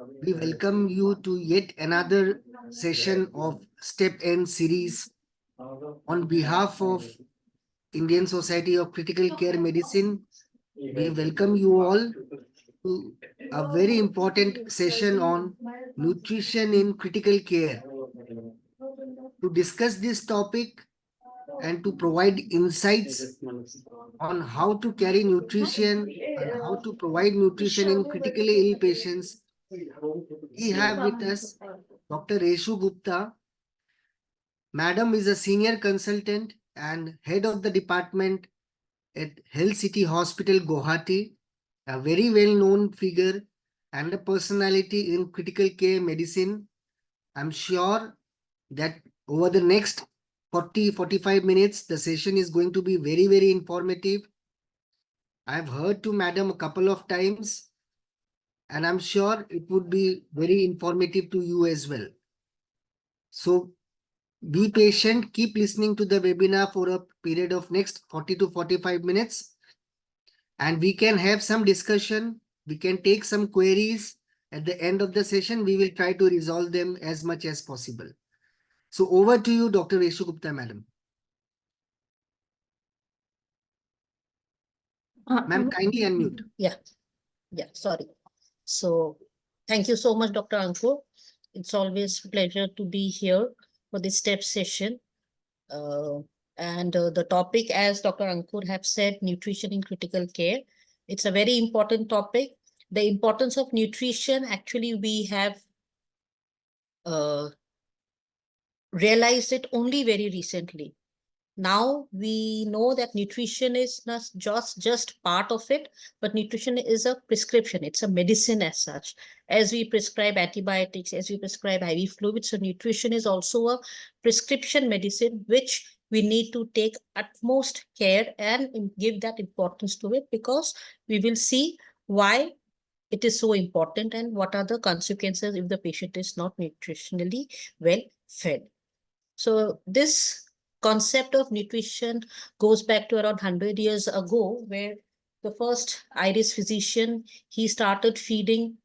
We welcome you to yet another session of Step N series. On behalf of Indian Society of Critical Care Medicine, we welcome you all to a very important session on nutrition in critical care. To discuss this topic and to provide insights on how to carry nutrition and how to provide nutrition in critically ill patients, we have with us Dr. Reshu Gupta. Madam is a senior consultant and head of the department at Health City Hospital, Guwahati, a very well-known figure and a personality in critical care medicine. I'm sure that over the next 40-45 minutes, the session is going to be very, very informative. I've heard to Madam a couple of times, and I'm sure it would be very informative to you as well. So be patient, keep listening to the webinar for a period of next 40 to 45 minutes. And we can have some discussion. We can take some queries. At the end of the session, we will try to resolve them as much as possible. So over to you, Dr. Reshu Gupta, Madam. Ma'am, kindly unmute. Yeah, sorry. So thank you so much, Dr. Ankur. It's always a pleasure to be here for this STEP session. The topic, as Dr. Ankur have said, nutrition in critical care. It's a very important topic. The importance of nutrition, actually, we have realized it only very recently. Now we know that nutrition is not just part of it, but nutrition is a prescription. It's a medicine as such. As we prescribe antibiotics, as we prescribe IV fluids, so nutrition is also a prescription medicine, which we need to take utmost care and give that importance to it, because we will see why it is so important and what are the consequences if the patient is not nutritionally well fed. So this concept of nutrition goes back to around 100 years ago, where the first Irish physician, he started feeding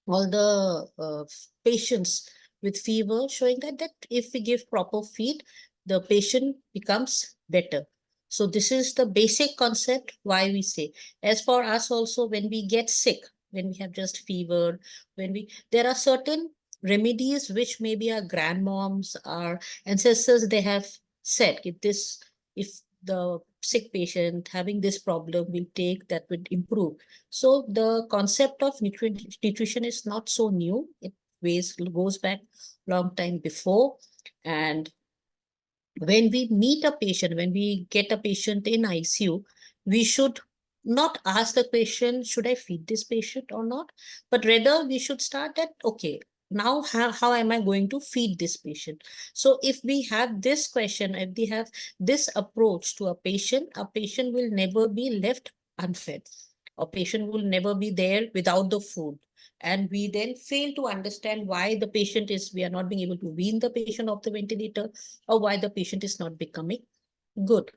all the patients with fever, showing that if we give proper feed, the patient becomes better. So this is the basic concept why we say. As for us also, when we get sick, when we have just fever, there are certain remedies which maybe our grandmoms, our ancestors, they have said, if the sick patient having this problem will take, that would improve. So the concept of nutrition is not so new. It goes back long time before. And when we meet a patient, when we get a patient in ICU, we should not ask the patient, should I feed this patient or not? But rather we should start at, okay, now how am I going to feed this patient? So if we have this question, if we have this approach to a patient will never be left unfed. A patient will never be there without the food. And we then fail to understand why the patient we are not being able to wean the patient off the ventilator, or why the patient is not becoming good.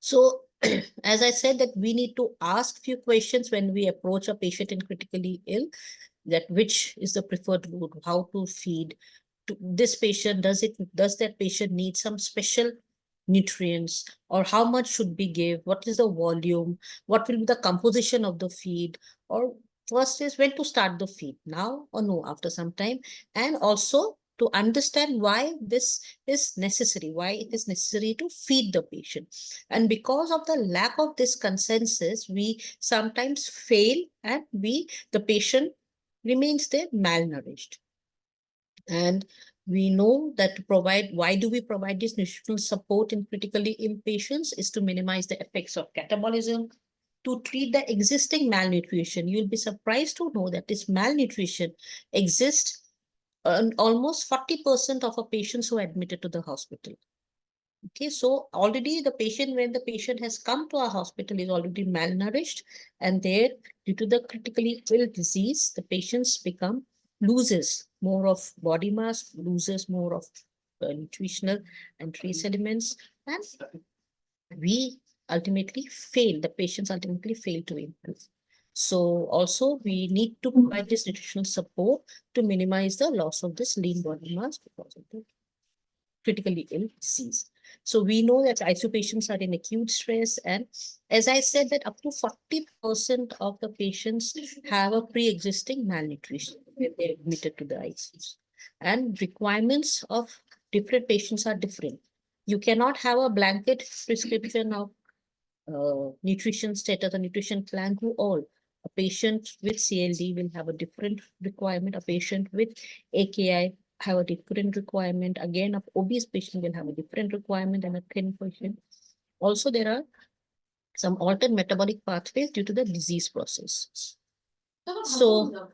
So as I said, that we need to ask few questions when we approach a patient in critically ill, that which is the preferred route, how to feed to this patient. Does that patient need some special nutrients, or how much should we give? What is the volume? What will be the composition of the feed? Or first is when to start the feed, now or no, after some time. And also to understand why this is necessary, why it is necessary to feed the patient. And because of the lack of this consensus, we sometimes fail, and the patient remains there malnourished. And we know that why do we provide this nutritional support in critically ill patients is to minimize the effects of catabolism, to treat the existing malnutrition. You'll be surprised to know that this malnutrition exists in almost 40% of our patients who are admitted to the hospital. Okay, so already when the patient has come to our hospital, is already malnourished, and there, due to the critically ill disease, the patients loses more of body mass, loses more of nutritional and trace elements, and the patients ultimately fail to improve. So also we need to provide this nutritional support to minimize the loss of this lean body mass because of the critically ill disease. So we know that ICU patients are in acute stress, and as I said, that up to 40% of the patients have a pre-existing malnutrition when they're admitted to the ICUs. And requirements of different patients are different. You cannot have a blanket prescription of nutrition status or nutrition plan to all. A patient with CLD will have a different requirement. A patient with AKI have a different requirement. Again, a obese patient will have a different requirement than a thin patient. Also, there are some altered metabolic pathways due to the disease process. So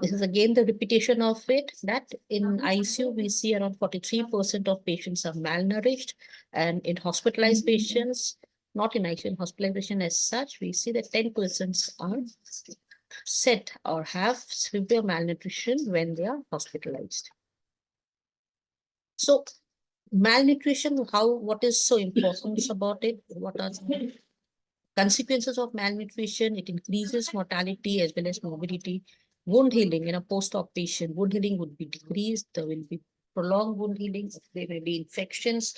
this is again the repetition of it, that in ICU we see around 43% of patients are malnourished, and in hospitalized patients, not in ICU, in hospitalization as such, we see that 10% are set or have severe malnutrition when they are hospitalized. So malnutrition, what is so important about it? What are the consequences of malnutrition? It increases mortality as well as morbidity. Wound healing in a post-op patient, wound healing would be decreased. There will be prolonged wound healing. There may be infections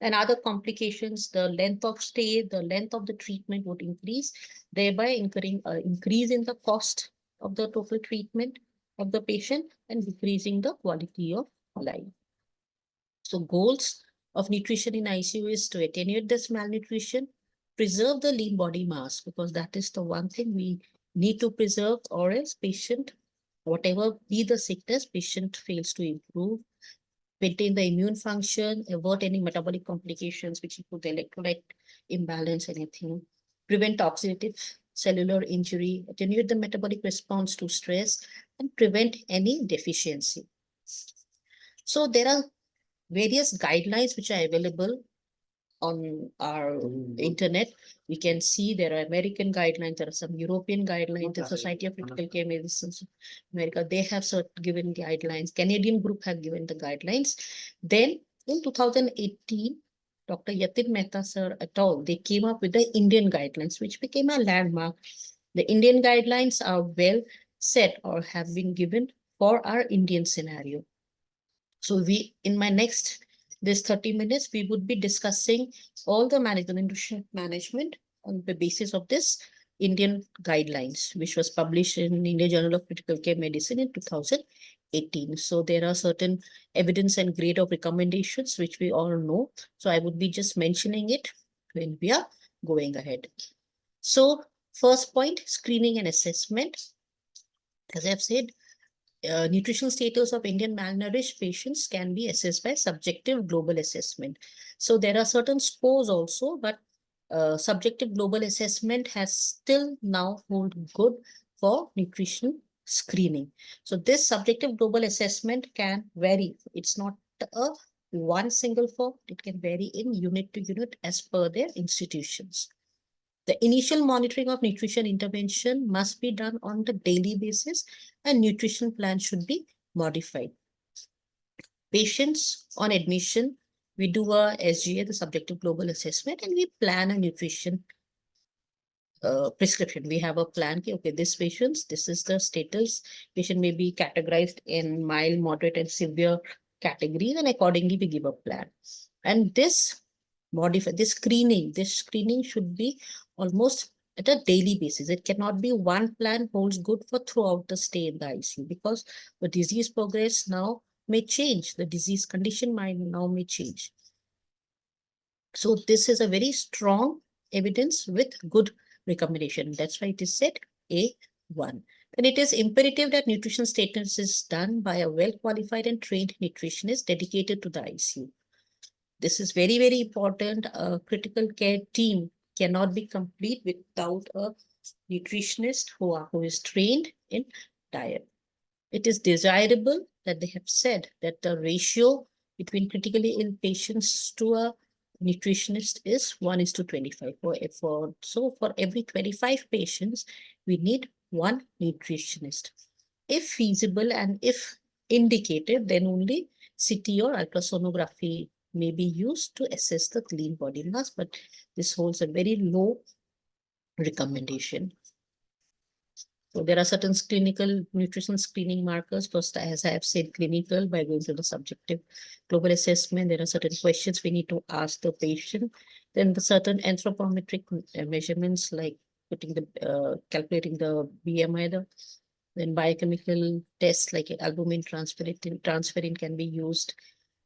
and other complications. The length of stay, the length of the treatment would increase, thereby incurring an increase in the cost of the total treatment of the patient and decreasing the quality of life. So goals of nutrition in ICU is to attenuate this malnutrition, preserve the lean body mass, because that is the one thing we need to preserve, or else patient, whatever be the sickness, patient fails to improve, maintain the immune function, avert any metabolic complications, which include the electrolyte imbalance, anything, prevent oxidative cellular injury, attenuate the metabolic response to stress, and prevent any deficiency. So there are various guidelines which are available on our internet. We can see there are American guidelines, there are some European guidelines, the Society of Critical Care Medicine America, they have given guidelines. Canadian group have given the guidelines. Then in 2018, Dr. Yatin Mehta sir et al., they came up with the Indian guidelines, which became a landmark. The Indian guidelines are well set or have been given for our Indian scenario. So in my next, this 30 minutes, we would be discussing all the nutrition management on the basis of this Indian guidelines, which was published in Indian Journal of Critical Care Medicine in 2018. So there are certain evidence and grade of recommendations, which we all know. So I would be just mentioning it when we are going ahead. So first point, screening and assessment. As I've said, nutritional status of Indian malnourished patients can be assessed by subjective global assessment. So there are certain scores also, but subjective global assessment has still now hold good for nutrition screening. So this subjective global assessment can vary. It's not a one single form. It can vary in unit to unit as per their institutions. The initial monitoring of nutrition intervention must be done on the daily basis, and nutrition plan should be modified. Patients on admission, we do a SGA, the subjective global assessment, and we plan a nutrition prescription. We have a plan. Okay, this patient's, this is the status. Patient may be categorized in mild, moderate, and severe categories, and accordingly we give a plan. And this screening should be almost at a daily basis. It cannot be one plan holds good for throughout the stay in the ICU, because the disease progress now may change. The disease condition may change. So this is a very strong evidence with good recommendation. That's why it is said A1. And it is imperative that nutrition status is done by a well-qualified and trained nutritionist dedicated to the ICU. This is very, very important. A critical care team cannot be complete without a nutritionist who is trained in diet. It is desirable that they have said that the ratio between critically ill patients to a nutritionist is 1:25. So for every 25 patients, we need one nutritionist. If feasible and if indicated, then only CT or ultrasonography may be used to assess the lean body mass, but this holds a very low recommendation. So there are certain clinical nutrition screening markers. First, as I have said, clinical by going to the subjective global assessment. There are certain questions we need to ask the patient. Then the certain anthropometric measurements like putting the calculating the BMI, then biochemical tests like albumin transferrin can be used.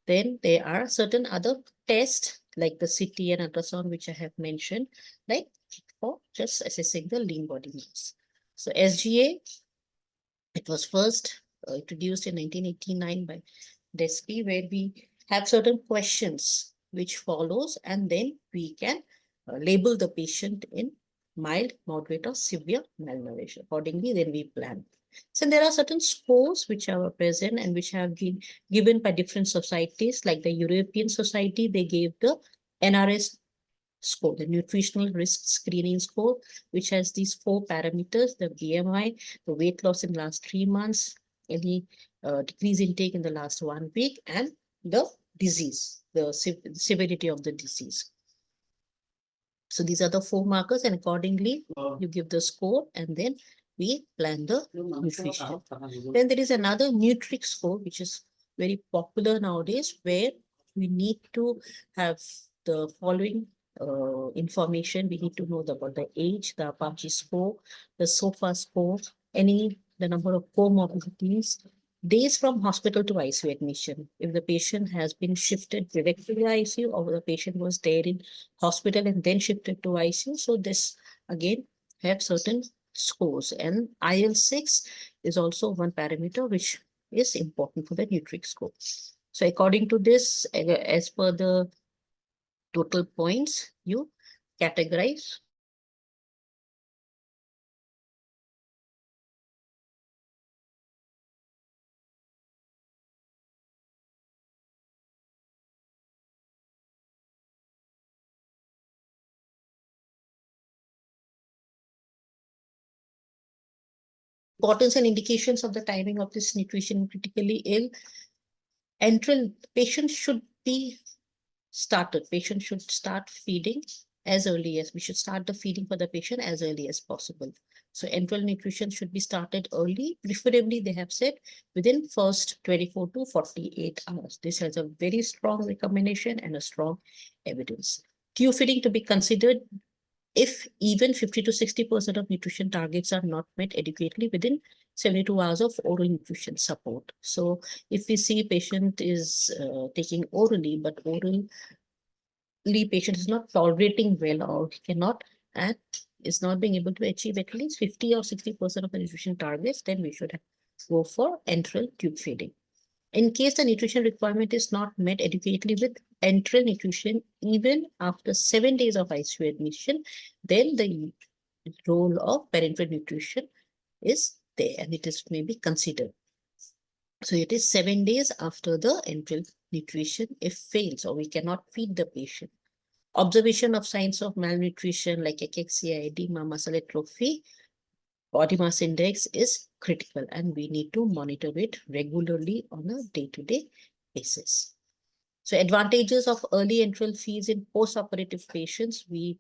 Then there are certain other tests like the CT and ultrasound, which I have mentioned, like for just assessing the lean body mass. So SGA, it was first introduced in 1989 by Desky, where we have certain questions which follows, and then we can label the patient in mild, moderate, or severe malnourition. Accordingly, then we plan. So there are certain scores which are present and which have been given by different societies, like the European Society, they gave the NRS score, the nutritional risk screening score, which has these 4 parameters: the BMI, the weight loss in the last 3 months, any decrease intake in the last 1 week, and the disease, the severity of the disease. So these are the 4 markers, and accordingly, you give the score, and then we plan the nutrition. Then there is another Nutrix score, which is very popular nowadays, where we need to have the following information. We need to know about the age, the Apache score, the SOFA score, the number of comorbidities, days from hospital to ICU admission. If the patient has been shifted directly to the ICU, or the patient was there in hospital and then shifted to ICU. So this again have certain scores, and IL-6 is also one parameter which is important for the Nutrix score. So according to this, as per the total points, you categorize. Importance and indications of the timing of this nutrition critically ill. Enteral patient should be started. Patient should start feeding as early as, we should start the feeding for the patient as early as possible. So enteral nutrition should be started early, preferably they have said within first 24 to 48 hours. This has a very strong recommendation and a strong evidence. Tube feeding to be considered if even 50 to 60% of nutrition targets are not met adequately within 72 hours of oral nutrition support. So if we see patient is taking orally, but orally patient is not tolerating well, or cannot and is not being able to achieve at least 50 or 60% of the nutrition targets, then we should go for enteral tube feeding. In case the nutrition requirement is not met adequately with enteral nutrition, even after 7 days of ICU admission, then the role of parenteral nutrition is there and it is maybe considered. So it is 7 days after the enteral nutrition if fails or we cannot feed the patient. Observation of signs of malnutrition like cachexia, edema, muscle atrophy, body mass index is critical and we need to monitor it regularly on a day-to-day basis. So advantages of early enteral feeds in post-operative patients, we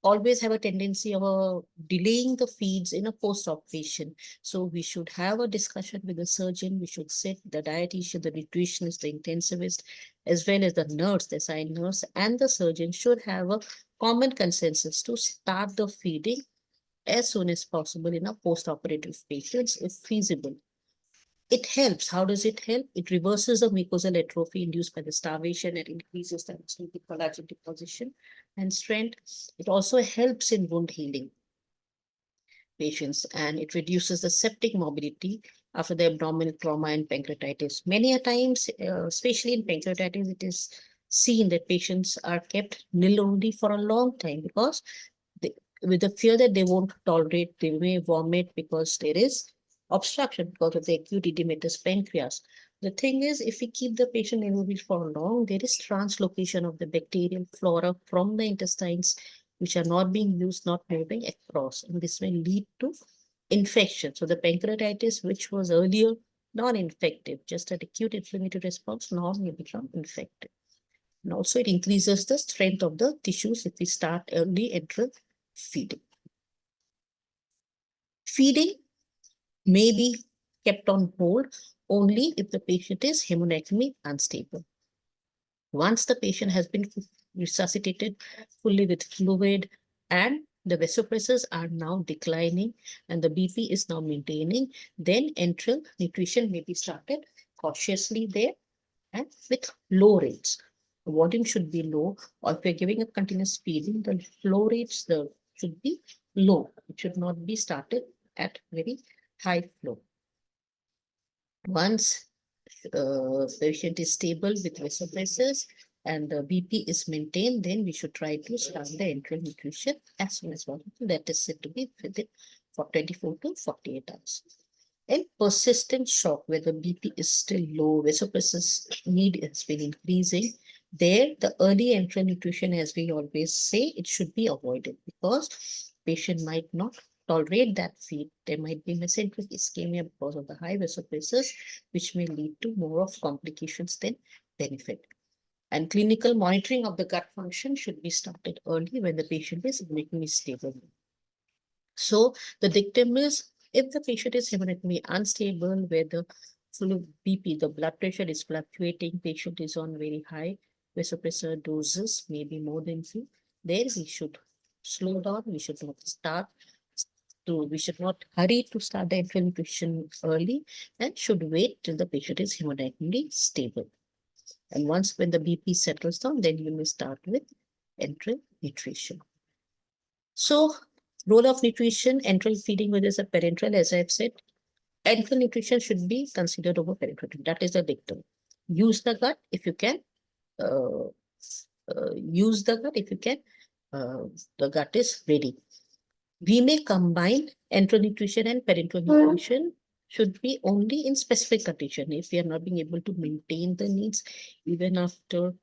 always have a tendency of delaying the feeds in a post-op patient. So we should have a discussion with the surgeon. We should sit the dietitian, the nutritionist, the intensivist, as well as the nurse, the assigned nurse, and the surgeon should have a common consensus to start the feeding as soon as possible in a post-operative patients if feasible. It helps. How does it help? It reverses the mucosal atrophy induced by the starvation and increases the collagen deposition and strength. It also helps in wound healing patients, and it reduces the septic morbidity after the abdominal trauma and pancreatitis. Many a times, especially in pancreatitis, it is seen that patients are kept nil only for a long time because with the fear that they won't tolerate, they may vomit because there is obstruction because of the acute edematous pancreas. The thing is, if we keep the patient immobile for long, there is translocation of the bacterial flora from the intestines, which are not being used, not moving across, and this may lead to infection. So the pancreatitis, which was earlier non-infective, just an acute inflammatory response, now may become infective. And also it increases the strength of the tissues if we start early enteral feeding. Feeding may be kept on hold only if the patient is hemodynamically unstable. Once the patient has been resuscitated fully with fluid and the vasopressors are now declining and the BP is now maintaining, then enteral nutrition may be started cautiously there and with low rates. The volume should be low, or if you're giving a continuous feeding, the flow rates should be low. It should not be started at very high flow. Once patient is stable with vasopressors and the BP is maintained, then we should try to start the enteral nutrition as soon as possible. That is said to be within for 24 to 48 hours. And persistent shock, where the BP is still low, vasopressors need has been increasing. There, the early enteral nutrition, as we always say, it should be avoided because patient might not tolerate that feed. There might be mesenteric ischemia because of the high vasopressors, which may lead to more of complications than benefit. And clinical monitoring of the gut function should be started early when the patient is medically stable. So the dictum is, if the patient is hemodynamically unstable, where the BP, the blood pressure is fluctuating, patient is on very high vasopressor doses, maybe more than 2, there we should slow down. We should not we should not hurry to start the enteral nutrition early and should wait till the patient is hemodynamically stable. And once when the BP settles down, then you may start with enteral nutrition. So, role of nutrition, enteral feeding, whether it's a parenteral, as I've said, enteral nutrition should be considered over parenteral. That is the dictum. Use the gut if you can. Use the gut if you can. The gut is ready. We may combine enteral nutrition and parenteral nutrition should be only in specific condition. If we are not being able to maintain the needs even after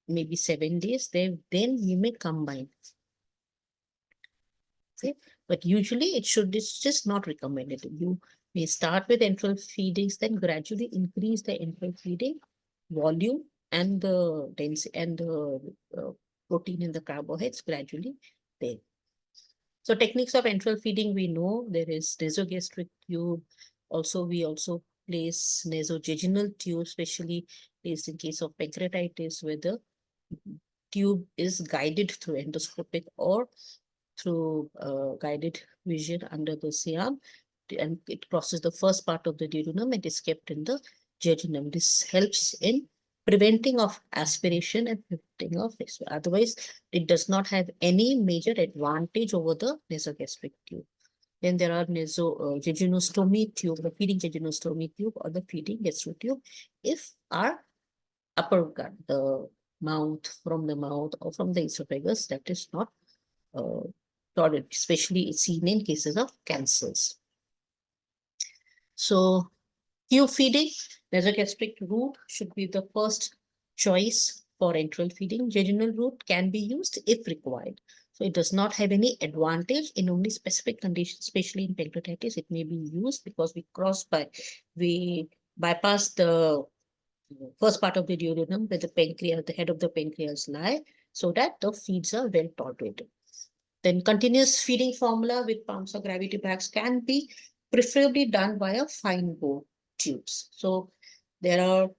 maybe 7 days, then we may combine. See? But usually it's just not recommended. You may start with enteral feedings, then gradually increase the enteral feeding volume and the density and the protein and the carbohydrates gradually there. So techniques of enteral feeding, we know there is nasogastric tube. Also, we also place nasojejunal tube, especially placed in case of pancreatitis, where the tube is guided through endoscopic or through guided vision under the C-arm, and it crosses the first part of the duodenum and is kept in the jejunum. This helps in preventing of aspiration and preventing of this. Otherwise, it does not have any major advantage over the nasogastric tube. Then there are jejunostomy tube, the feeding jejunostomy tube or the feeding gastro tube. If our upper gut, the mouth, from the mouth or from the esophagus, that is not tolerant, especially seen in cases of cancers. So, tube feeding, nasogastric route should be the first choice for enteral feeding. Jejunal route can be used if required. So it does not have any advantage in only specific conditions, especially in pancreatitis. It may be used because we bypass the first part of the duodenum where the pancreas, the head of the pancreas lie, so that the feeds are well tolerated. Then continuous feeding formula with pumps or gravity bags can be preferably done via fine bore tubes. So there are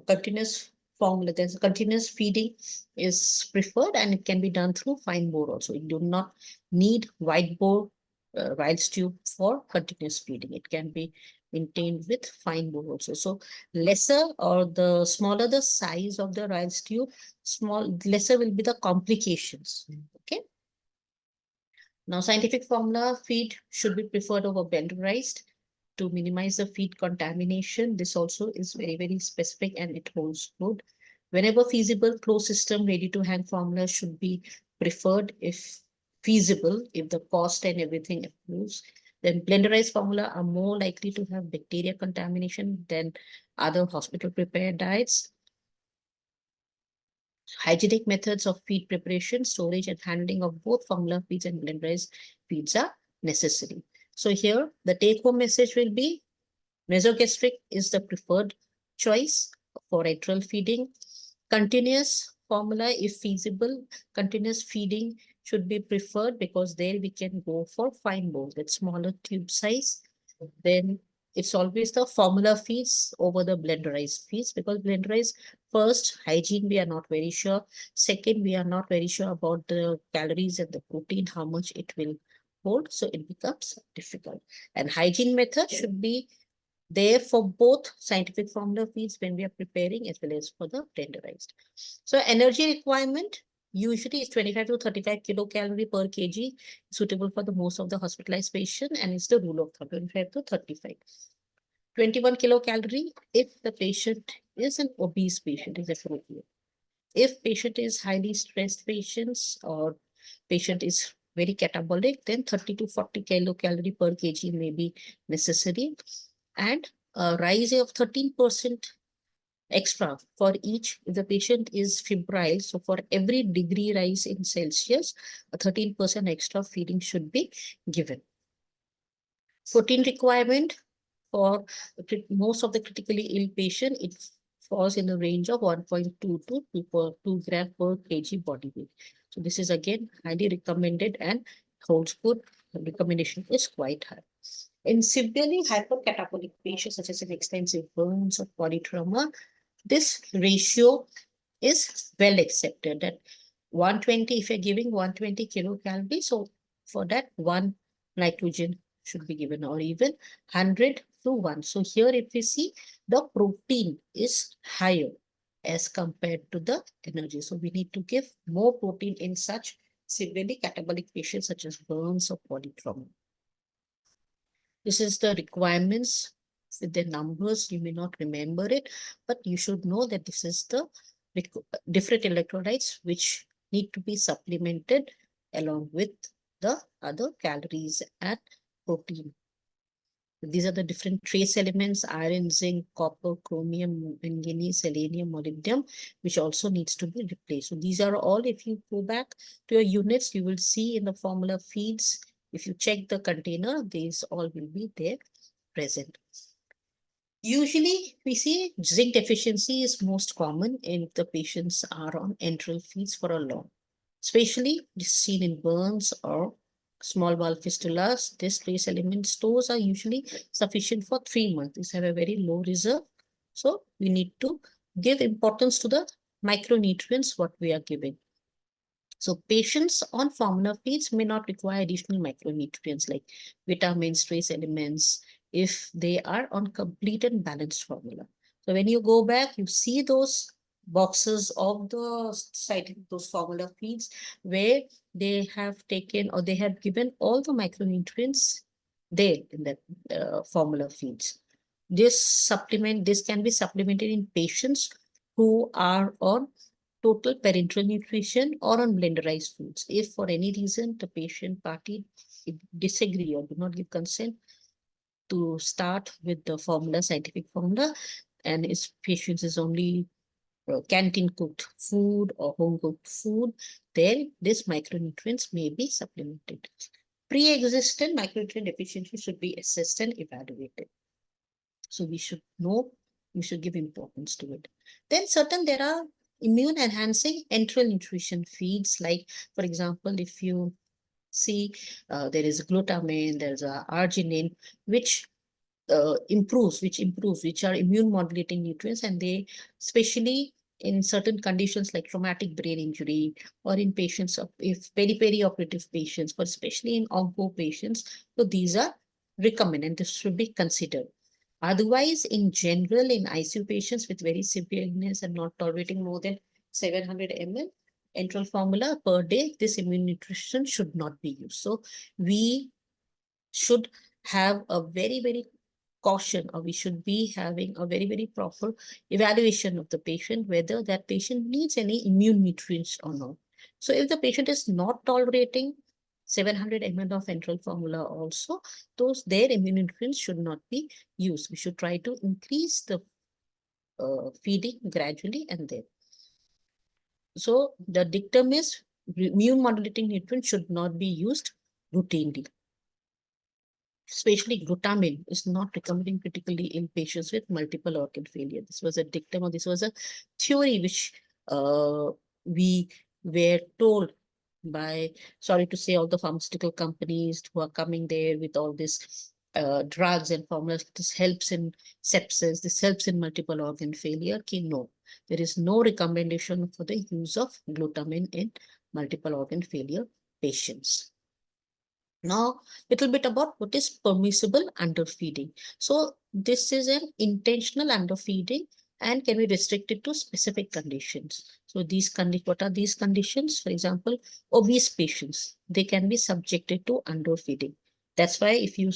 continuous formula. There's a continuous feeding is preferred and it can be done through fine bore also. You do not need wide bore Riles tube for continuous feeding. It can be maintained with fine bore also. So lesser or the smaller the size of the Riles tube, lesser will be the complications. Okay. Now, scientific formula, feed should be preferred over blenderized to minimize the feed contamination. This also is very, very specific and it holds good. Whenever feasible, closed system ready to hang formula should be preferred if feasible, if the cost and everything approves. Then blenderized formula are more likely to have bacteria contamination than other hospital prepared diets. Hygienic methods of feed preparation, storage, and handling of both formula feeds and blenderized feeds are necessary. So here, the take-home message will be nasogastric is the preferred choice for enteral feeding. Continuous formula, if feasible, continuous feeding should be preferred because there we can go for fine bowls with smaller tube size. Then it's always the formula feeds over the blenderized feeds, because blenderized, first, hygiene, we are not very sure. Second, we are not very sure about the calories and the protein, how much it will hold. So it becomes difficult. And hygiene method should be there for both scientific formula feeds when we are preparing as well as for the blenderized. So energy requirement usually is 25 to 35 kilocalorie per kg, suitable for the most of the hospitalized patient, and it's the rule of thumb, 25 to 35. 21 kilocalorie if the patient is an obese patient is appropriate. If patient is highly stressed patients or patient is very catabolic, then 30 to 40 kilocalorie per kg may be necessary. And a rise of 13% extra for each, if the patient is febrile. So for every degree rise in Celsius, a 13% extra feeding should be given. Protein requirement for most of the critically ill patient, it falls in the range of 1.2 to 2 gram per kg body weight. So this is again highly recommended and holds good. The recommendation is quite high. In severely hypercatabolic patients, such as an extensive burns or polytrauma, this ratio is well accepted, that 120, if you're giving 120 kilocalories, so for that, 1 nitrogen should be given, or even 100 to 1. So here, if we see, the protein is higher as compared to the energy. So we need to give more protein in such severely catabolic patients such as burns or polytrauma. This is the requirements with the numbers. You may not remember it, but you should know that this is the different electrolytes which need to be supplemented along with the other calories and protein. These are the different trace elements: iron, zinc, copper, chromium, manganese, selenium, molybdenum, which also needs to be replaced. So these are all, if you go back to your units, you will see in the formula feeds. If you check the container, these all will be there present. Usually, we see zinc deficiency is most common if the patients are on enteral feeds for a long, especially seen in burns or small bowel fistulas. This trace element stores are usually sufficient for 3 months. These have a very low reserve. So we need to give importance to the micronutrients what we are giving. So patients on formula feeds may not require additional micronutrients like vitamins, trace elements, if they are on complete and balanced formula. So when you go back, you see those boxes of the site, those formula feeds, where they have taken or they have given all the micronutrients there in that formula feeds. This can be supplemented in patients who are on total parenteral nutrition or on blenderized foods. If for any reason the patient party disagree or do not give consent to start with the formula, scientific formula, and his patient is only canteen cooked food or home cooked food, then this micronutrients may be supplemented. Pre-existent micronutrient deficiency should be assessed and evaluated. So we should know, we should give importance to it. Then there are immune enhancing enteral nutrition feeds, like, for example, if you see there is glutamine, there's a arginine, which which are immune modulating nutrients, and they, especially in certain conditions like traumatic brain injury or in patients of, if peri-operative patients, but especially in onco patients, so these are recommended and this should be considered. Otherwise, in general, in ICU patients with very severe illness and not tolerating more than 700 ml enteral formula per day, this immune nutrition should not be used. So we should have a very caution, or we should be having a very proper evaluation of the patient, whether that patient needs any immune nutrients or not. So if the patient is not tolerating 700 ml of enteral formula also, their immune nutrients should not be used. We should try to increase the feeding gradually and then. So the dictum is immune modulating nutrients should not be used routinely. Especially glutamine is not recommended in critically ill patients with multiple organ failure. This was a dictum, or this was a theory which we were told by, sorry to say, all the pharmaceutical companies who are coming there with all this drugs and formulas. This helps in sepsis, this helps in multiple organ failure. Okay, no, there is no recommendation for the use of glutamine in multiple organ failure patients. Now, little bit about what is permissible underfeeding. So this is an intentional underfeeding and can be restricted to specific conditions. So these what are these conditions? For example, obese patients, they can be subjected to underfeeding. That's why if you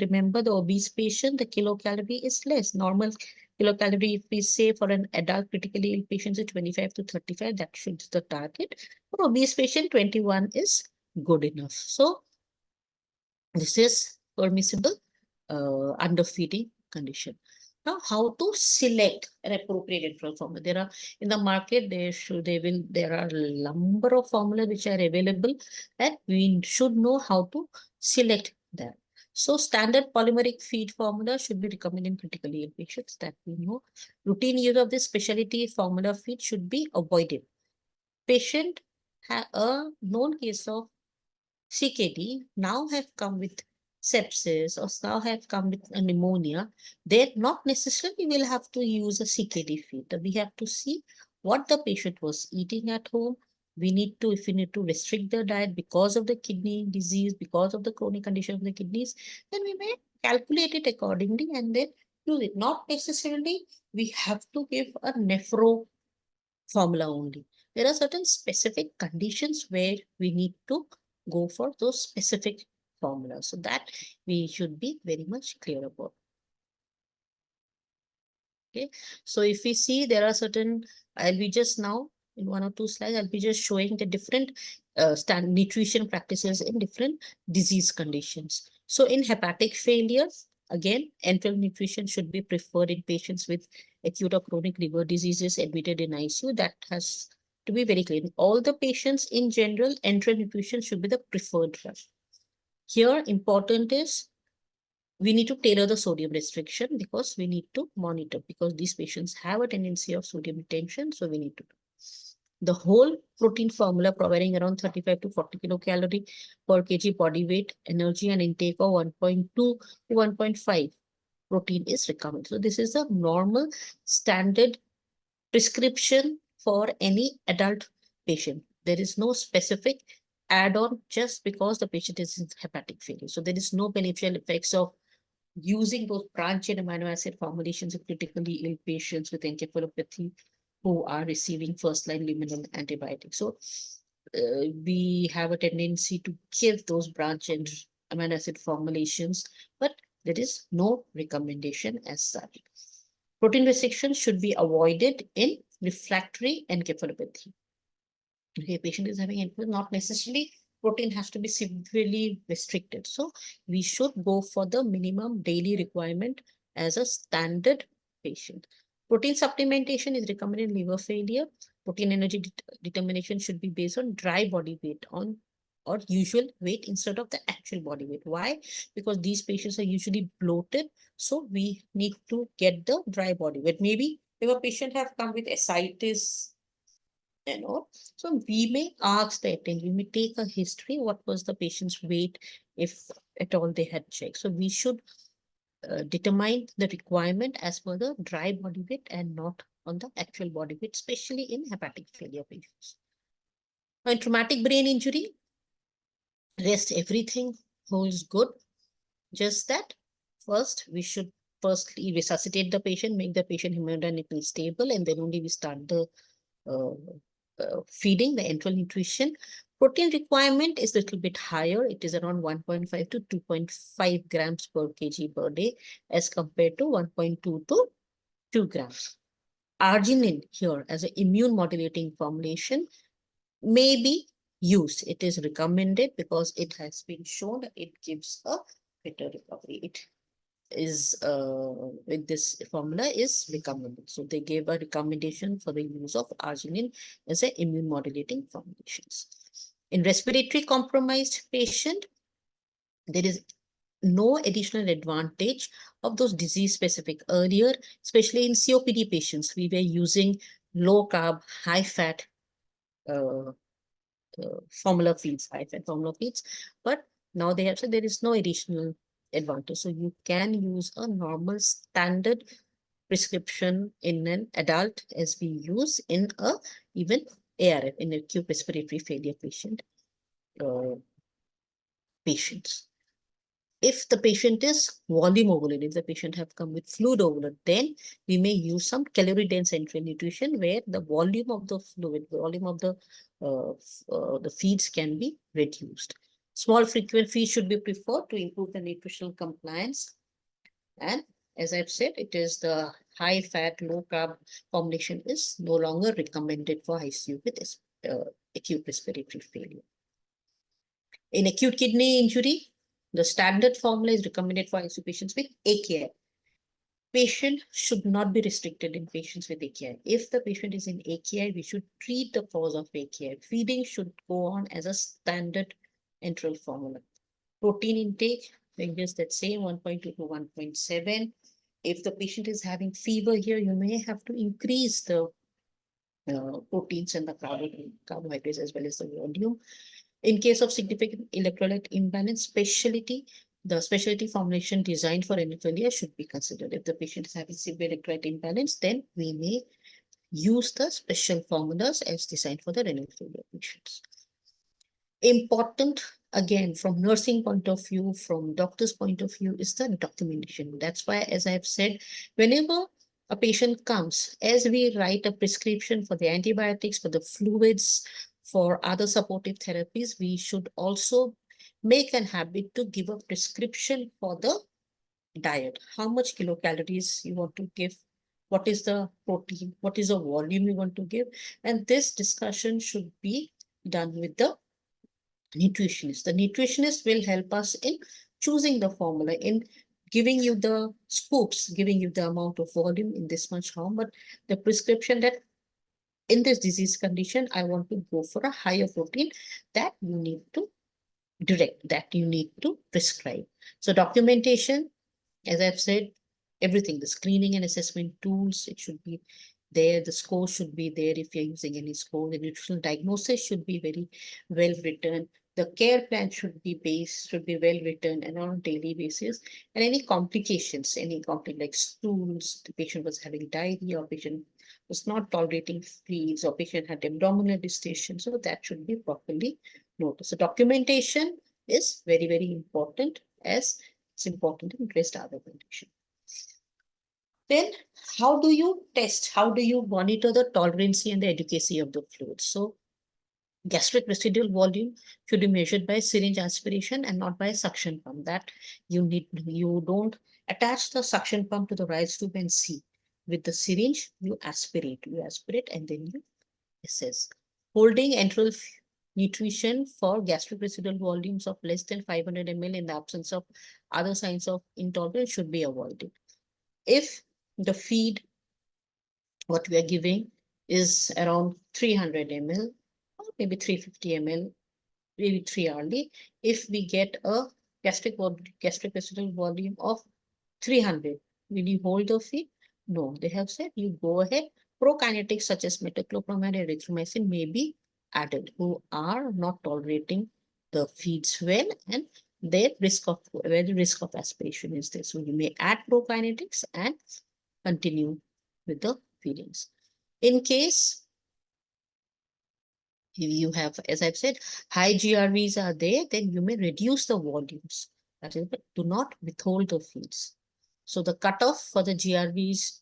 remember the obese patient, the kilocalorie is less. Normal kilocalorie, if we say for an adult critically ill patient is 25 to 35, that should be the target. For obese patient, 21 is good enough. So this is permissible underfeeding condition. Now, how to select an appropriate enteral formula? There are in the market. There are a number of formulas which are available, and we should know how to select that. So, standard polymeric feed formula should be recommended in critically ill patients, that we know. Routine use of this specialty formula feed should be avoided. Patient have a known case of CKD now have come with sepsis or now have come with a pneumonia, they not necessarily will have to use a CKD feed. We have to see what the patient was eating at home. If we need to restrict the diet because of the kidney disease, because of the chronic condition of the kidneys, then we may calculate it accordingly and then use it. Not necessarily we have to give a nephro formula only. There are certain specific conditions where we need to go for those specific formulas. So that we should be very much clear about. Okay. So if we see there are certain, I'll be just now in one or two slides, I'll be just showing the different nutrition practices in different disease conditions. So in hepatic failure, again, enteral nutrition should be preferred in patients with acute or chronic liver diseases admitted in ICU. That has to be very clear. All the patients in general, enteral nutrition should be the preferred drug. Here, important is we need to tailor the sodium restriction because we need to monitor, because these patients have a tendency of sodium retention. So we need to do the whole protein formula providing around 35 to 40 kilocalorie per kg body weight, energy and intake of 1.2 to 1.5 protein is recommended. So this is a normal standard prescription for any adult patient. There is no specific add-on just because the patient is in hepatic failure. So there is no beneficial effects of using those branch-chain amino acid formulations in critically ill patients with encephalopathy who are receiving first-line luminal antibiotics. So we have a tendency to give those branch-chain amino acid formulations, but there is no recommendation as such. Protein restriction should be avoided in refractory encephalopathy. If a patient is having encephalopathy, not necessarily protein has to be severely restricted. So we should go for the minimum daily requirement as a standard patient. Protein supplementation is recommended in liver failure. Protein energy determination should be based on dry body weight or usual weight instead of the actual body weight. Why? Because these patients are usually bloated. So we need to get the dry body weight. Maybe if a patient have come with ascites, so we may ask the attendant, we may take a history, what was the patient's weight if at all they had checked. So we should determine the requirement as per the dry body weight and not on the actual body weight, especially in hepatic failure patients. In traumatic brain injury, rest everything holds good. Just that first we should firstly resuscitate the patient, make the patient hemodynamically stable, and then only we start the feeding, the enteral nutrition. Protein requirement is a little bit higher. It is around 1.5 to 2.5 grams per kg per day as compared to 1.2 to 2 grams. Arginine here as an immune modulating formulation may be used. It is recommended because it has been shown that it gives a better recovery. It is with this formula is recommended. So they gave a recommendation for the use of arginine as an immune modulating formulations. In respiratory compromised patient, there is no additional advantage of those disease specific. Earlier, especially in COPD patients, we were using low carb, high fat formula feeds, high-fat formula feeds. But now they have said there is no additional advantage. So you can use a normal standard prescription in an adult as we use in a even ARF, in acute respiratory failure patients. If the patient is volume overload, if the patient have come with fluid overload, then we may use some calorie dense enteral nutrition where the volume of the fluid, volume of the feeds can be reduced. Small frequent feeds should be preferred to improve the nutritional compliance. And as I've said, it is the high fat, low carb combination is no longer recommended for ICU with acute respiratory failure. In acute kidney injury, the standard formula is recommended for ICU patients with AKI. Patient should not be restricted in patients with AKI. If the patient is in AKI, we should treat the cause of AKI. Feeding should go on as a standard enteral formula. Protein intake ranges that same 1.2 to 1.7. If the patient is having fever here, you may have to increase the proteins and the carbohydrates as well as the volume. In case of significant electrolyte imbalance, the specialty formulation designed for renal failure should be considered. If the patient is having severe electrolyte imbalance, then we may use the special formulas as designed for the renal failure patients. Important, again, from nursing point of view, from doctor's point of view, is the documentation. That's why, as I've said, whenever a patient comes, as we write a prescription for the antibiotics, for the fluids, for other supportive therapies, we should also make an habit to give a prescription for the diet. How much kilocalories you want to give, what is the protein, what is the volume you want to give, and this discussion should be done with the nutritionist. The nutritionist will help us in choosing the formula, in giving you the scoops, giving you the amount of volume in this much harm, but the prescription that in this disease condition, I want to go for a higher protein, that you need to direct, that you need to prescribe. So documentation, as I've said, everything, the screening and assessment tools, it should be there. The score should be there if you're using any score. The nutritional diagnosis should be very well written. The care plan should be well written and on a daily basis. And any complications like stools, the patient was having diarrhea, or patient was not tolerating feeds, or patient had abdominal distension. So that should be properly noticed. So documentation is very, very important, as it's important in rest other conditions. Then how do you test? How do you monitor the tolerancy and the adequacy of the fluid? So gastric residual volume should be measured by syringe aspiration and not by suction pump. That you don't attach the suction pump to the rise tube and see. With the syringe, you aspirate and then you assess. Holding enteral nutrition for gastric residual volumes of less than 500 ml in the absence of other signs of intolerance should be avoided. If the feed, what we are giving, is around 300 ml, or maybe 350 ml, maybe 3 hourly, if we get a gastric residual volume of 300, will you hold the feed? No, they have said you go ahead. Prokinetics such as metoclopramide and erythromycin may be added, who are not tolerating the feeds well, and their risk of aspiration is there. So you may add prokinetics and continue with the feedings. In case you have, as I've said, high GRVs are there, then you may reduce the volumes. That is, but do not withhold the feeds. So the cutoff for the GRVs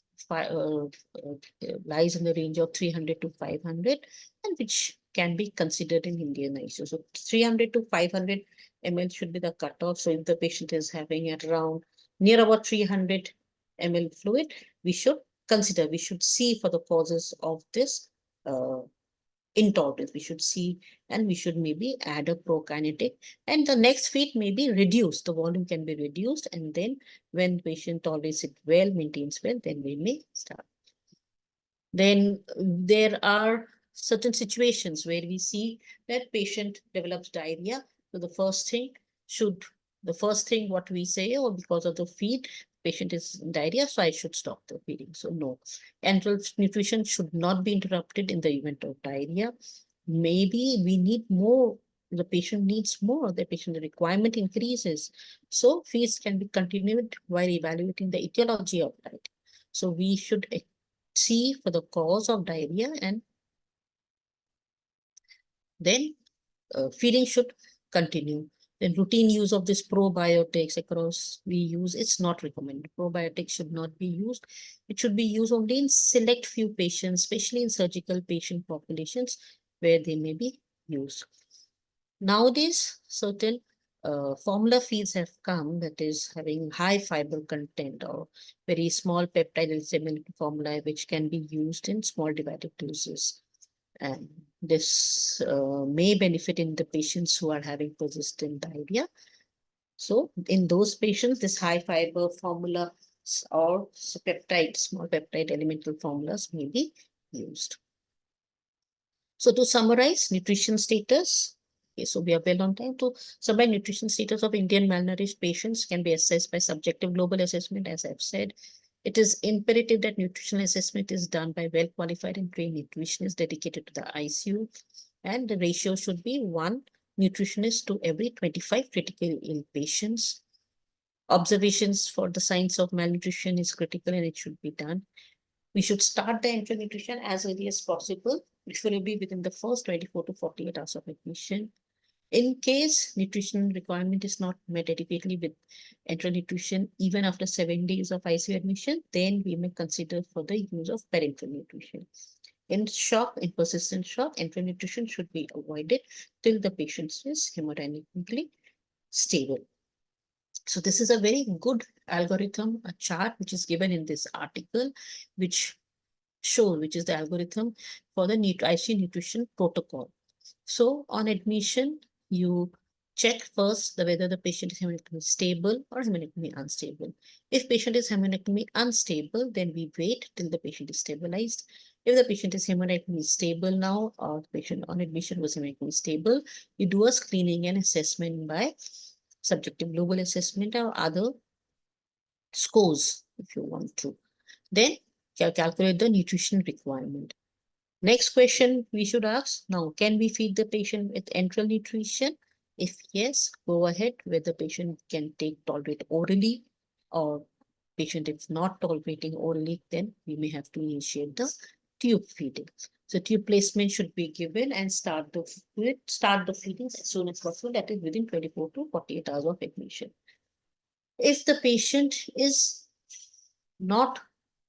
lies in the range of 300 to 500, and which can be considered in Indian ICU. So 300 to 500 ml should be the cutoff. So if the patient is having at around near about 300 ml fluid, we should see for the causes of this intolerance. We should see, and we should maybe add a prokinetic, and the next feed may be reduced. The volume can be reduced, and then when patient tolerates it well, maintains well, then we may start. Then there are certain situations where we see that patient develops diarrhea. So the first thing what we say, or because of the feed, patient is in diarrhea, so I should stop the feeding. So no, enteral nutrition should not be interrupted in the event of diarrhea. maybe we need more, the patient needs more, the patient requirement increases. So feeds can be continued while evaluating the etiology of diet. So we should see for the cause of diarrhea, and then feeding should continue. Then routine use of this probiotics across we use, it's not recommended. Probiotics should not be used. It should be used only in select few patients, especially in surgical patient populations where they may be used. Nowadays, certain formula feeds have come that is having high fiber content or very small peptide similar formula, which can be used in small divided doses. And this may benefit in the patients who are having persistent diarrhea. So in those patients, this high fiber formula or peptide, small peptide elemental formulas may be used. So to summarize, nutrition status. Okay, so we are well on time. To summarize, nutrition status of Indian malnourished patients can be assessed by subjective global assessment, as I've said. It is imperative that nutritional assessment is done by well-qualified and trained nutritionists dedicated to the ICU. And the ratio should be 1 nutritionist to every 25 critically ill patients. Observations for the signs of malnutrition is critical and it should be done. We should start the enteral nutrition as early as possible, which will be within the first 24 to 48 hours of admission. In case nutrition requirement is not met adequately with enteral nutrition, even after 7 days of ICU admission, then we may consider for the use of parenteral nutrition. In shock, in persistent shock, enteral nutrition should be avoided till the patient is hemodynamically stable. So this is a very good algorithm, a chart which is given in this article, which which is the algorithm for the ICU nutrition protocol. So on admission, you check first whether the patient is hemodynamically stable or hemodynamically unstable. If patient is hemodynamically unstable, then we wait till the patient is stabilized. If the patient is hemodynamically stable now, or the patient on admission was hemodynamically stable, you do a screening and assessment by subjective global assessment or other scores if you want to. Then calculate the nutrition requirement. Next question we should ask now, can we feed the patient with enteral nutrition? If yes, go ahead where the patient can tolerate orally, or patient if not tolerating orally, then we may have to initiate the tube feeding. So tube placement should be given and start the feedings as soon as possible, that is within 24 to 48 hours of admission. If the patient is not,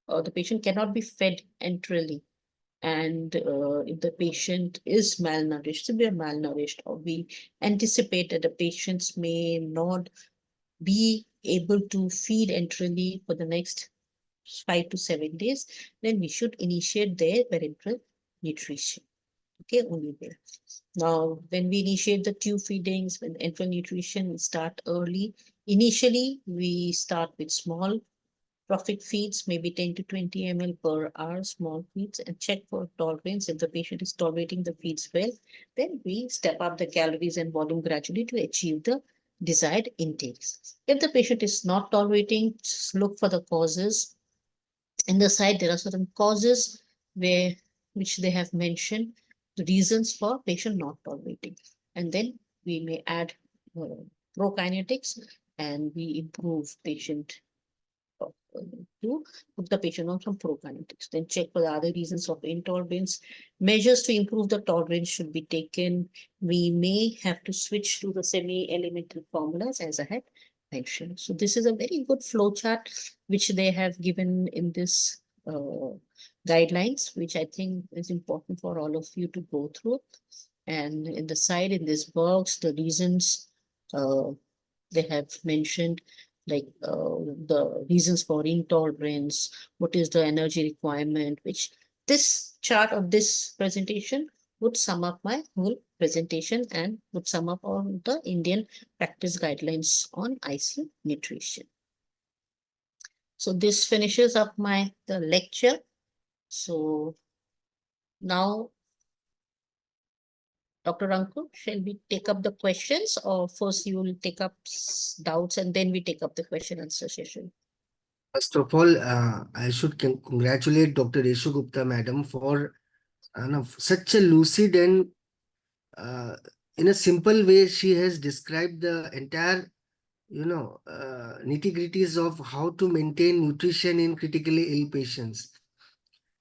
the patient cannot be fed enterally, and if the patient is malnourished, severe malnourished, or we anticipate that the patients may not be able to feed enterally for the next 5 to 7 days, then we should initiate their parenteral nutrition. Okay, only there. Now, when we initiate the tube feedings, when enteral nutrition, we start early. Initially, we start with small profit feeds, maybe 10 to 20 ml per hour, small feeds, and check for tolerance. If the patient is tolerating the feeds well, then we step up the calories and volume gradually to achieve the desired intakes. If the patient is not tolerating, just look for the causes. In the side, there are certain causes which they have mentioned, the reasons for patient not tolerating. And then we may add prokinetics and we improve patient to put the patient on some prokinetics. Then check for the other reasons of intolerance. Measures to improve the tolerance should be taken. We may have to switch to the semi-elemental formulas as I had mentioned. So this is a very good flow chart which they have given in this guidelines, which I think is important for all of you to go through. And in the side, in this box, the reasons they have mentioned, like the reasons for intolerance, what is the energy requirement, which this chart of this presentation would sum up my whole presentation and would sum up on the Indian practice guidelines on ICU nutrition. So this finishes up the lecture. So now, Dr. Ankur, shall we take up the questions, or first you will take up doubts and then we take up the question answer session? First of all, I should congratulate Dr. Reshu Gupta, madam, for such a lucid and uh, in a simple way, she has described the entire, nitty-gritties of how to maintain nutrition in critically ill patients.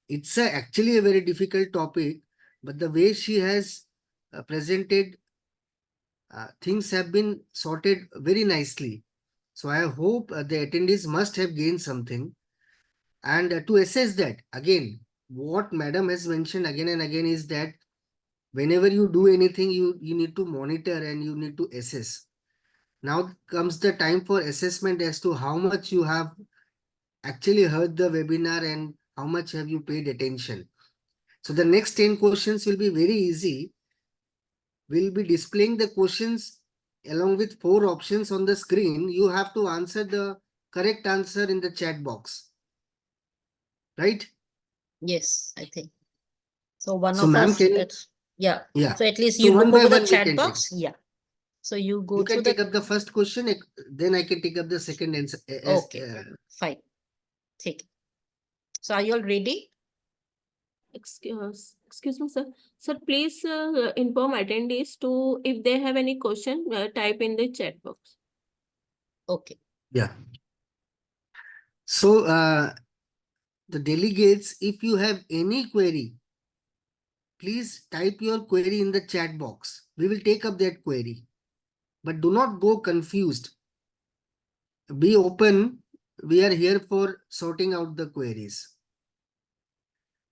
It's actually a very difficult topic, but the way she has presented, things have been sorted very nicely. So I hope the attendees must have gained something. And to assess that, again, what Madam has mentioned again and again is that whenever you do anything, you need to monitor and you need to assess. Now comes the time for assessment as to how much you have actually heard the webinar and how much have you paid attention. So the next 10 questions will be very easy. We'll be displaying the questions along with 4 options on the screen. You have to answer the correct answer in the chat box. Right? Yes, I think. So one So of ma'am, us, can you? let's, yeah. Yeah. So at least So you one look by over the one we chat can take. box. Yeah. So you go You through can take the, up the first question, then I can take up the second answer. okay, fine. Take it. So are you all ready? Excuse me, sir. Sir, please inform attendees to if they have any question, type in the chat box. Okay. Yeah. So the delegates, if you have any query, please type your query in the chat box. We will take up that query. But do not go confused. Be open. We are here for sorting out the queries.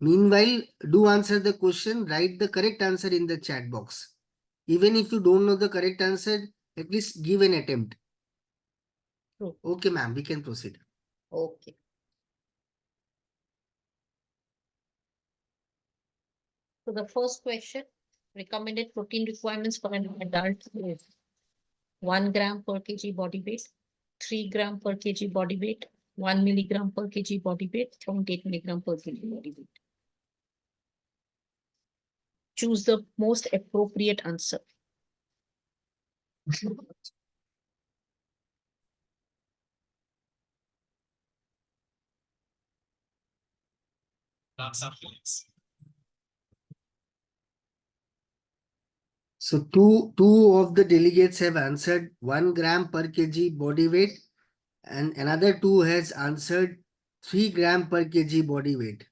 Meanwhile, do answer the question, write the correct answer in the chat box. Even if you don't know the correct answer, at least give an attempt. True. Okay, ma'am, we can proceed. Okay. So the first question, recommended protein requirements for an adult is 1 gram per kg body weight, 3 gram per kg body weight, 1 milligram per kg body weight, 0.8 milligram per kg body weight. Choose the most appropriate answer. So two of the delegates have answered 1 gram per kg body weight and another 2 has answered 3 gram per kg body weight.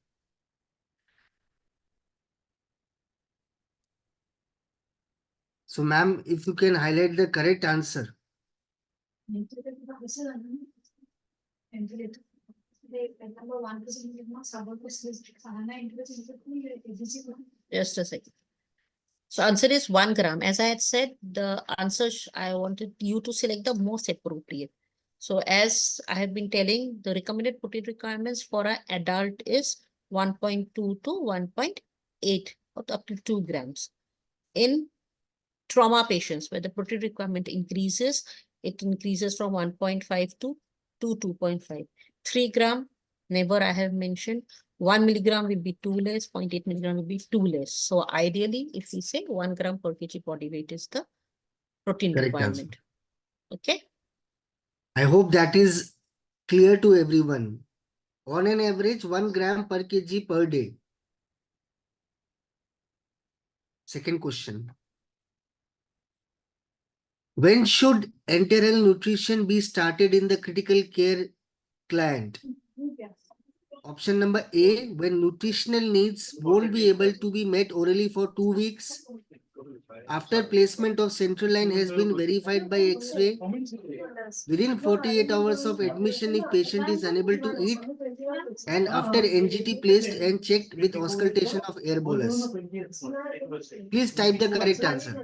So ma'am, if you can highlight the correct answer. Just a second. So answer is 1 gram. As I had said, the answer I wanted you to select the most appropriate. So as I have been telling, the recommended protein requirements for an adult is 1.2 to 1.8 up to 2 grams. In trauma patients, where the protein requirement increases, it increases from 1.5 to 2.5. 3 gram, never I have mentioned. 1 milligram will be 2 less, 0.8 milligram will be 2 less. So ideally, if we say 1 gram per kg body weight is the protein Correct requirement. Okay. I hope that is clear to everyone. On an average, 1 gram per kg per day. Second question. When should enteral nutrition be started in the critical care client? Option number A, when nutritional needs won't be able to be met orally for 2 weeks. After placement of central line has been verified by X-ray. Within 48 hours of admission if patient is unable to eat. And after NGT placed and checked with auscultation of air bolus. Please type the correct answer.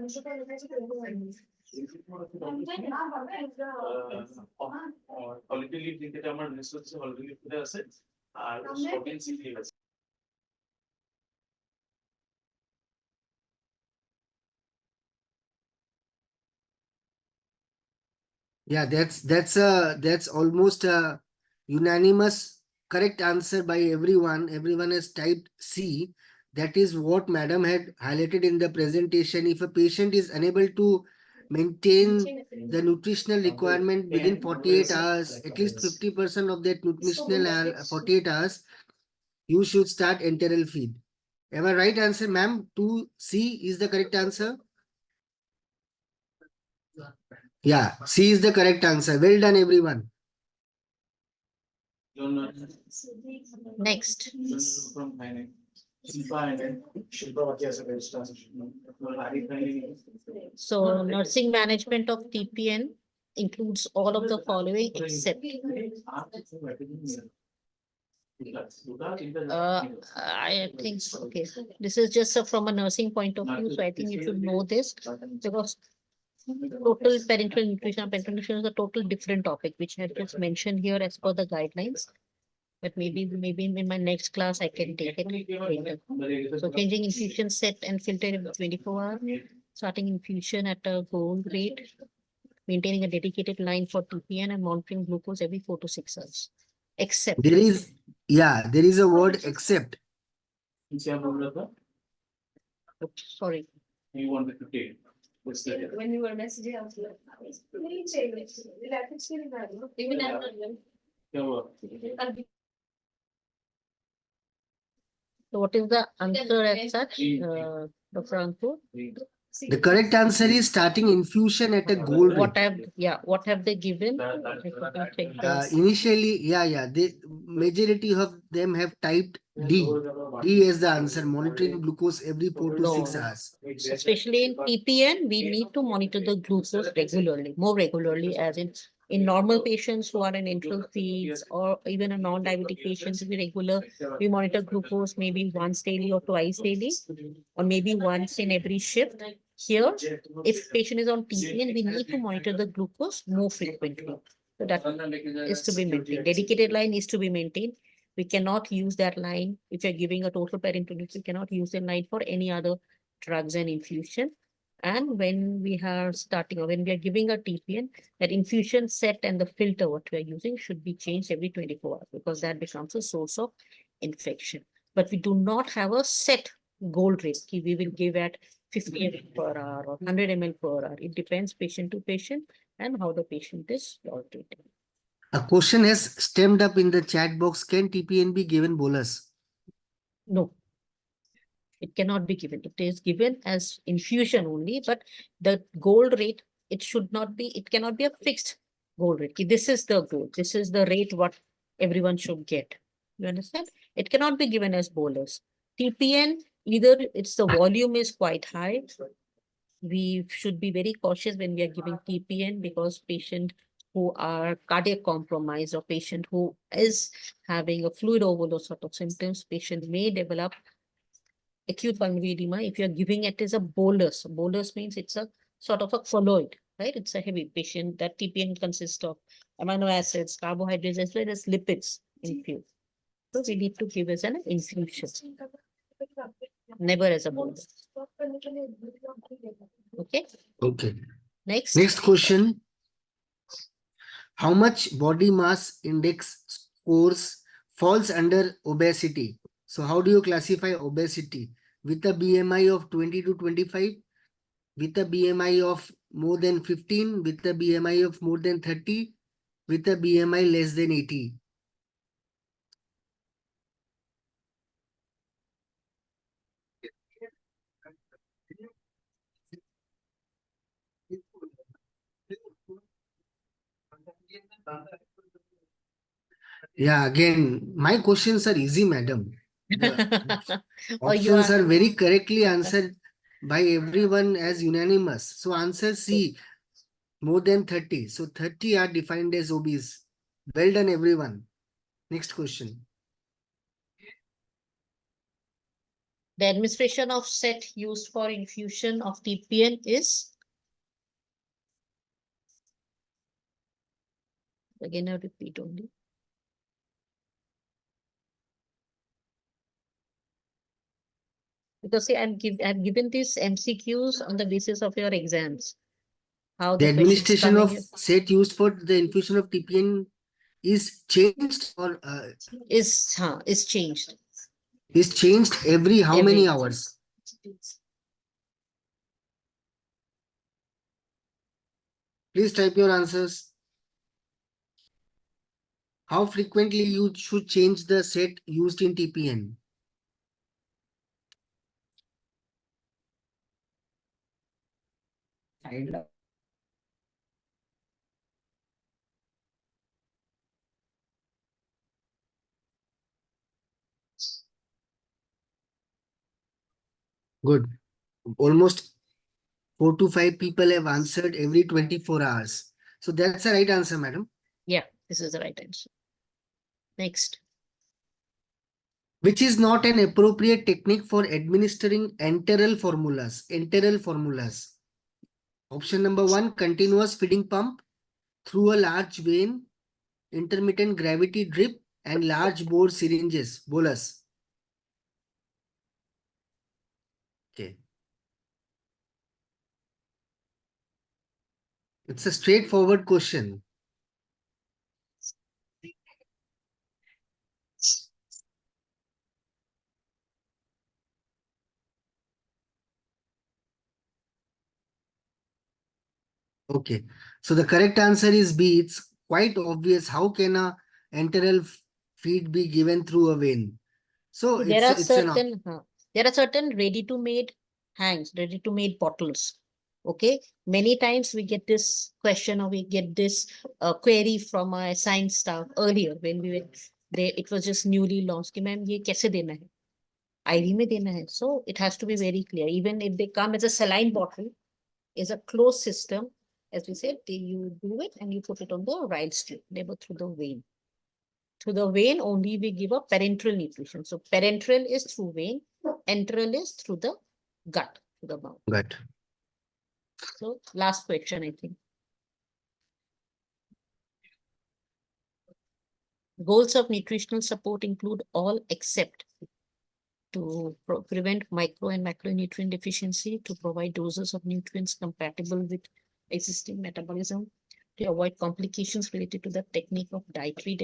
Yeah, that's almost a unanimous correct answer by everyone. Everyone has typed C. That is what madam had highlighted in the presentation. If a patient is unable to maintain the nutritional requirement within 48 hours, at least 50% of that nutritional 48 hours, you should start enteral feed. Am I right answer, ma'am? 2C is the correct answer. Yeah, C is the correct answer. Well done, everyone. Next. So nursing management of TPN includes all of the following except I think okay. This is just from a nursing point of view, so I think you should know this because total parenteral nutrition and parenteral nutrition is a total different topic, which I have just mentioned here as per the guidelines. But maybe in my next class I can take it later. So changing infusion set and filter in 24 hours, starting infusion at a goal rate, maintaining a dedicated line for TPN and monitoring glucose every 4 to 6 hours. Except There is, yeah, there is a word except. sorry. You wanted to take. When you were messaging, I was like, even So what is the answer as such, Dr. Ankur? The correct answer is starting infusion at a goal rate. What have they given? Check this. Initially, the majority of them have typed D. D as the answer, monitoring glucose every 4 to 6 No. hours. Especially in TPN, we need to monitor the glucose regularly, more regularly, as in normal patients who are in enteral feeds or even a non-diabetic patients, we monitor glucose maybe once daily or twice daily, or maybe once in every shift. Here, if patient is on TPN, we need to monitor the glucose more frequently. So that is to be maintained. Dedicated line is to be maintained. We cannot use that line. If you're giving a total parenteral, we cannot use the line for any other drugs and infusion. And when we are starting or when we are giving a TPN, that infusion set and the filter what we are using should be changed every 24 hours because that becomes a source of infection. But we do not have a set goal rate. We will give at 50 ml per hour or 100 ml per hour. It depends patient to patient and how the patient is treated. A question has stemmed up in the chat box. Can TPN be given bolus? No. It cannot be given. It is given as infusion only, but the goal rate, it cannot be a fixed goal rate. This is the goal. This is the rate what everyone should get. You understand? It cannot be given as bolus. TPN, either it's the volume is quite high. We should be very cautious when we are giving TPN because patient who are cardiac compromised or patient who is having a fluid overload sort of symptoms, patient may develop acute pulmonary edema if you're giving it as a bolus. Bolus means it's a sort of a colloid, right? It's a heavy patient. That TPN consists of amino acids, carbohydrates, as well as lipids infused. So we need to give as an infusion, never as a bolus. Okay. Okay. Next question. How much body mass index scores falls under obesity? So how do you classify obesity? With a BMI of 20 to 25, with a BMI of more than 15, with a BMI of more than 30, with a BMI less than 80. Yeah, again, my questions are easy, madam. The options are very correctly answered by everyone as unanimous. So answer C, more than 30. So 30 are defined as obese. Well done, everyone. Next question. The administration of set used for infusion of TPN is, again I repeat only. Because see, I've given these MCQs on the basis of your exams. How The the questions administration of coming set used for the infusion of TPN is changed or is changed. is changed every how many hours? Please type your answers. How frequently you should change the set used in TPN? Good. Almost 4 to 5 people have answered every 24 hours. So that's the right answer, madam. Yeah, this is the right answer. Next. Which is not an appropriate technique for administering enteral formulas. Enteral formulas. Option number 1, continuous feeding pump through a large vein, intermittent gravity drip, and large bore syringes. Bolus. Okay. It's a straightforward question. Okay. So the correct answer is B. It's quite obvious. How can a enteral feed be given through a vein? So There are it's an certain ready-to-made hands, ready-to-made bottles. Okay, many times we get this question or we get this query from a science staff earlier when we were there. It was just newly launched. कि ma'am ये कैसे देना है? IV में देना है. So it has to be very clear. Even if they come as a saline bottle, is a closed system. As we said, you do it and you put it on the right strip, never through the vein. Through the vein only we give a parenteral nutrition. So parenteral is through vein, enteral is through the gut, through the mouth. gut. So last question, I think. Goals of nutritional support include all except to prevent micro and macronutrient deficiency, to provide doses of nutrients compatible with existing metabolism, to avoid complications related to the technique of dietary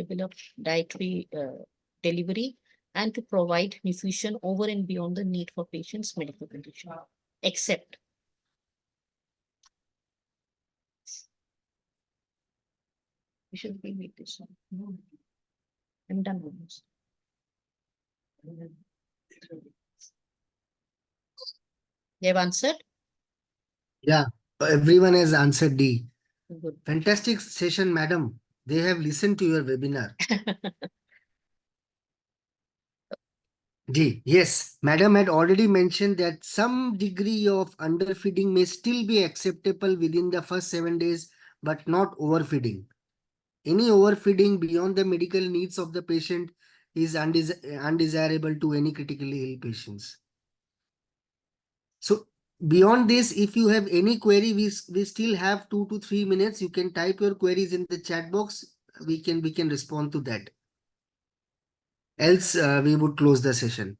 delivery, and to provide nutrition over and beyond the need for patients' medical condition. Except. We should be with this one. I'm done with this. They have answered? Yeah, everyone has answered D. Good. Fantastic session, madam. They have listened to your webinar. D. Yes, madam had already mentioned that some degree of underfeeding may still be acceptable within the first 7 days, but not overfeeding. Any overfeeding beyond the medical needs of the patient is undesirable to any critically ill patients. So beyond this, if you have any query, we still have 2 to 3 minutes. You can type your queries in the chat box. We can respond to that. Else, we would close the session.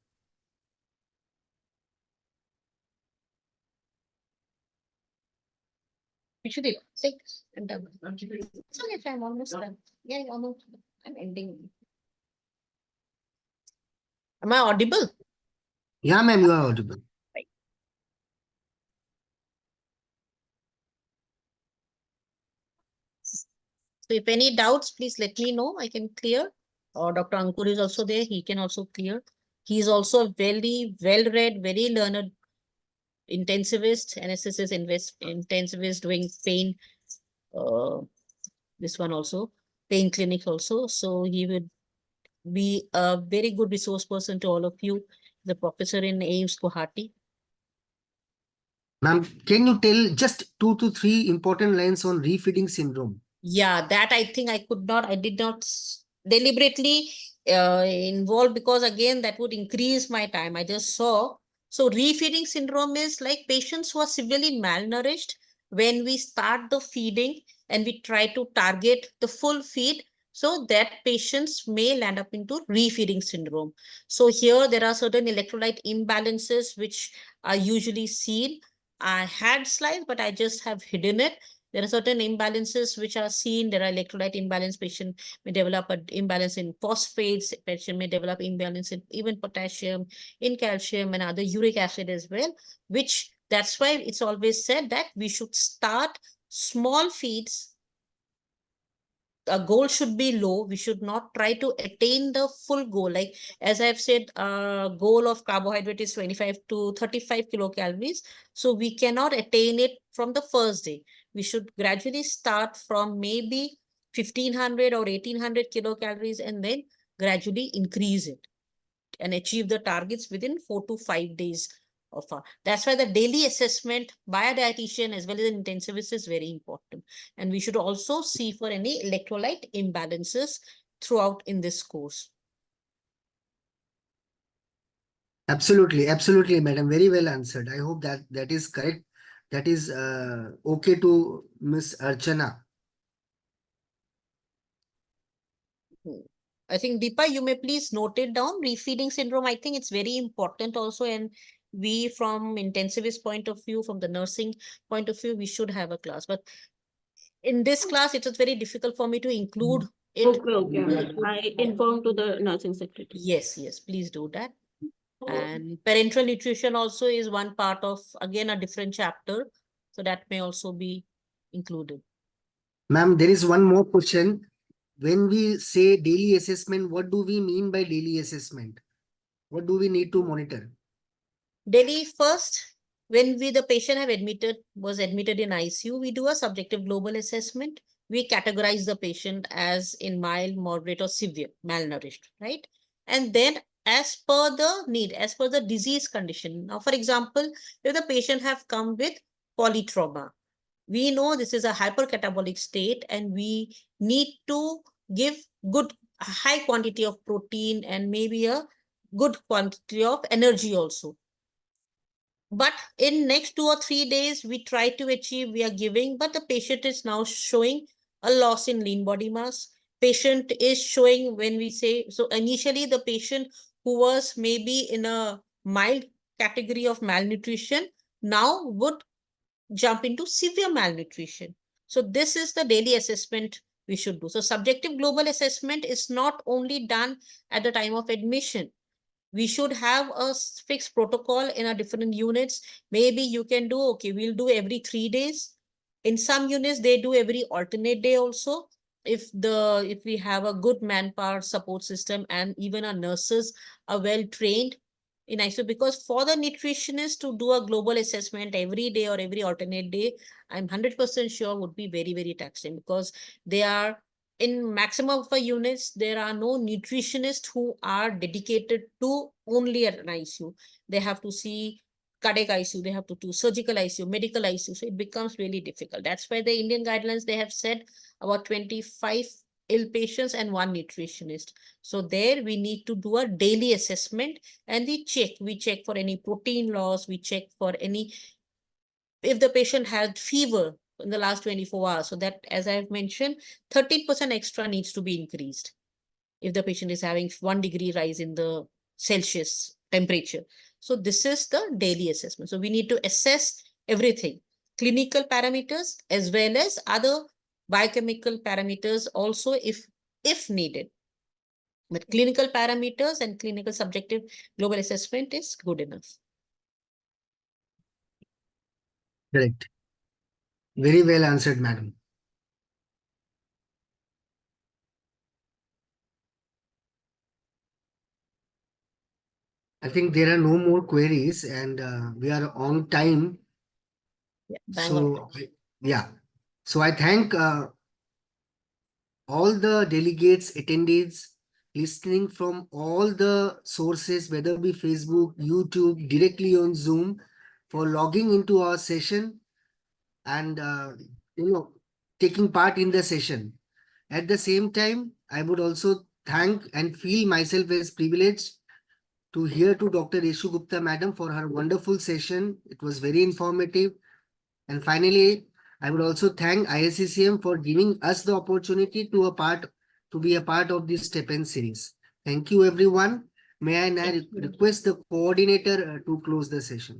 We should say I'm done. It's okay, I'm almost done. Yeah, almost. I'm ending. Am I audible? Yeah, ma'am, you are audible. So if any doubts, please let me know. I can clear. Or Dr. Ankur is also there. He can also clear. He is also a very well-read, very learned intensivist, anesthesist intensivist doing pain. This one also, pain clinic also. So he would be a very good resource person to all of you. The professor in AIMS Guwahati. Ma'am, can you tell just 2 to 3 important lines on refeeding syndrome? Yeah, that I think I did not deliberately involve because again, that would increase my time. I just saw. So refeeding syndrome is like patients who are severely malnourished. When we start the feeding and we try to target the full feed, so that patients may land up into refeeding syndrome. So here there are certain electrolyte imbalances which are usually seen. I had slides, but I just have hidden it. There are certain imbalances which are seen. There are electrolyte imbalance. Patient may develop an imbalance in phosphates. Patient may develop imbalance in even potassium, in calcium, and other uric acid as well. Which that's why it's always said that we should start small feeds. A goal should be low. We should not try to attain the full goal. Like as I've said, goal of carbohydrate is 25 to 35 kilocalories. So we cannot attain it from the first day. We should gradually start from maybe 1500 or 1800 kilocalories and then gradually increase it and achieve the targets within 4 to 5 days That's why the daily assessment by a dietitian as well as an intensivist is very important. And we should also see for any electrolyte imbalances throughout in this course. Absolutely, absolutely, madam. Very well answered. I hope that that is correct. That is okay to Miss Archana. I think Deepa, you may please note it down. Refeeding syndrome, I think it's very important also. And we, from intensivist point of view, from the nursing point of view, we should have a class. But in this class, it was very difficult for me to include it. Okay. I inform to the nursing secretary. Yes, please do that. And parenteral nutrition also is one part of, again, a different chapter. So that may also be included. Ma'am, there is one more question. When we say daily assessment, what do we mean by daily assessment? What do we need to monitor? Daily first, when the patient was admitted in ICU, we do a subjective global assessment. We categorize the patient as in mild, moderate, or severe, malnourished, right? And then as per the need, as per the disease condition. Now, for example, if the patient have come with polytrauma, we know this is a hypercatabolic state and we need to give good high quantity of protein and maybe a good quantity of energy also. But in next 2 or 3 days, we try to achieve, we are giving, but the patient is now showing a loss in lean body mass. Patient is showing when we say, so initially the patient who was maybe in a mild category of malnutrition now would jump into severe malnutrition. So this is the daily assessment we should do. So subjective global assessment is not only done at the time of admission. We should have a fixed protocol in our different units. Maybe you can do, okay, we'll do every 3 days. In some units, they do every alternate day also. If we have a good manpower support system and even our nurses are well trained in ICU, because for the nutritionist to do a global assessment every day or every alternate day, I'm 100% sure would be very, very taxing, because they are in maximum of our units, there are no nutritionists who are dedicated to only an ICU. They have to see cardiac ICU, they have to do surgical ICU, medical ICU. So it becomes really difficult. That's why the Indian guidelines, they have said about 25 ill patients and 1 nutritionist. So there we need to do a daily assessment and we check for any protein loss, we check for any, if the patient had fever in the last 24 hours. So that, as I've mentioned, 30% extra needs to be increased if the patient is having 1 degree rise in the Celsius temperature. So this is the daily assessment. So we need to assess everything, clinical parameters as well as other biochemical parameters also if needed. But clinical parameters and clinical subjective global assessment is good enough. Correct. Very well answered, madam. I think there are no more queries and we are on time. Yeah, bang on. So, yeah. So I thank all the delegates, attendees, listening from all the sources, whether it be Facebook, YouTube, directly on Zoom, for logging into our session and taking part in the session. At the same time, I would also thank and feel myself as privileged to hear to Dr. Reshu Gupta madam for her wonderful session. It was very informative. And finally, I would also thank ISCCM for giving us the opportunity to be a part of this Step N series. Thank you, everyone. May I now request the coordinator to close the session.